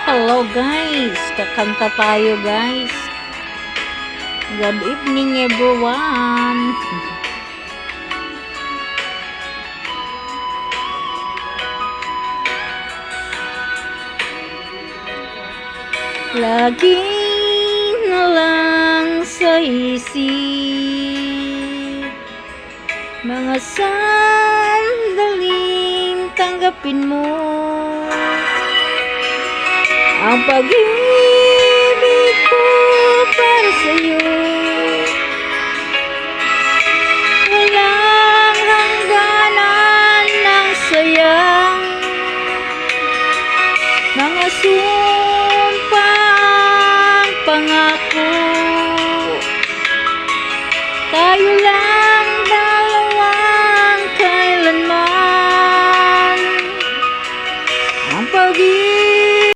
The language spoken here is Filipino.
Hello guys, kakanta tayo guys. Good evening everyone. Lagi na lang sa isip mga sandaling tanggapin mo ang pag-ibig ko para sa'yo. Walang hangganan ng sayang, mga sumpang pangako. Tayo lang